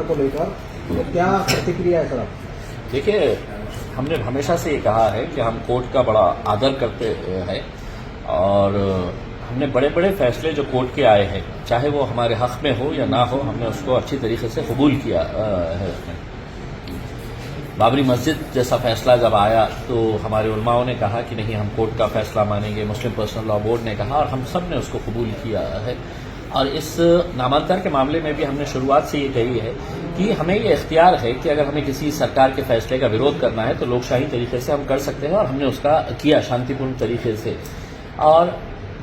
को लेकर तो क्या प्रतिक्रिया है सर आप? देखिए, हमने हमेशा से ये कहा है कि हम कोर्ट का बड़ा आदर करते हैं और हमने बड़े बड़े फैसले जो कोर्ट के आए हैं, चाहे वो हमारे हक में हो या ना हो, हमने उसको अच्छी तरीके से कबूल किया है। बाबरी मस्जिद जैसा फैसला जब आया तो हमारे उलमाओं ने कहा कि नहीं, हम कोर्ट का फैसला मानेंगे, मुस्लिम पर्सनल लॉ बोर्ड ने कहा और हम सब ने उसको कबूल किया है। और इस नामांतर के मामले में भी हमने शुरुआत से ये कही है कि हमें ये इख्तियार है कि अगर हमें किसी सरकार के फैसले का विरोध करना है तो लोकशाही तरीके से हम कर सकते हैं और हमने उसका किया शांतिपूर्ण तरीके से। और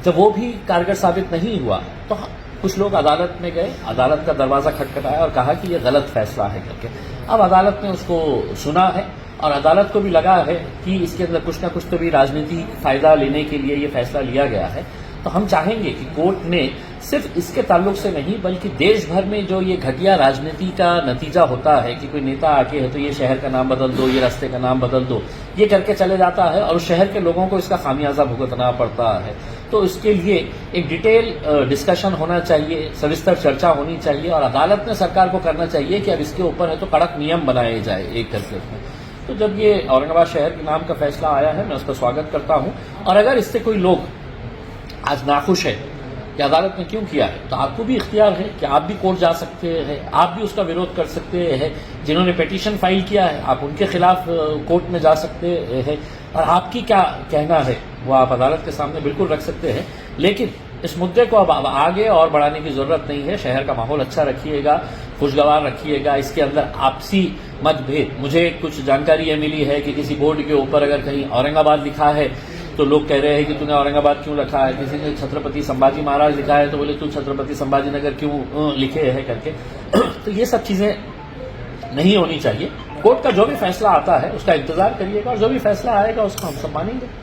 जब वो भी कारगर साबित नहीं हुआ तो कुछ लोग अदालत में गए, अदालत का दरवाजा खटखटाया और कहा कि ये गलत फैसला है करके। अब अदालत ने उसको सुना है और अदालत को भी लगा है कि इसके अंदर कुछ ना कुछ तो भी राजनीतिक फायदा लेने के लिए ये फैसला लिया गया है। तो हम चाहेंगे कि कोर्ट ने सिर्फ इसके ताल्लुक से नहीं बल्कि देश भर में जो ये घटिया राजनीति का नतीजा होता है कि कोई नेता आके है तो ये शहर का नाम बदल दो, ये रास्ते का नाम बदल दो, ये करके चले जाता है और उस शहर के लोगों को इसका खामियाजा भुगतना पड़ता है। तो इसके लिए एक डिटेल डिस्कशन होना चाहिए, सविस्तर चर्चा होनी चाहिए और अदालत ने सरकार को करना चाहिए कि अब इसके ऊपर है तो कड़क नियम बनाए जाए एक करके। तो जब ये औरंगाबाद शहर के नाम का फैसला आया है, मैं उसका स्वागत करता हूं। और अगर इससे कोई लोग आज नाखुश है कि अदालत ने क्यों किया है, तो आपको भी इख्तियार है कि आप भी कोर्ट जा सकते हैं, आप भी उसका विरोध कर सकते हैं। जिन्होंने पिटीशन फाइल किया है आप उनके खिलाफ कोर्ट में जा सकते हैं और आपकी क्या कहना है वो आप अदालत के सामने बिल्कुल रख सकते हैं। लेकिन इस मुद्दे को अब आगे और बढ़ाने की जरूरत नहीं है। शहर का माहौल अच्छा रखिएगा, खुशगवार रखिएगा। इसके अंदर आपसी मतभेद, मुझे कुछ जानकारी ये मिली है कि किसी बोर्ड के ऊपर अगर कहीं औरंगाबाद लिखा है तो लोग कह रहे हैं कि तूने औरंगाबाद क्यों लिखा है, किसी ने छत्रपति संभाजी महाराज लिखा है तो बोले तू छत्रपति संभाजी नगर क्यों लिखे है करके। तो ये सब चीजें नहीं होनी चाहिए। कोर्ट का जो भी फैसला आता है उसका इंतजार करिएगा और जो भी फैसला आएगा उसको हम सब मानेंगे।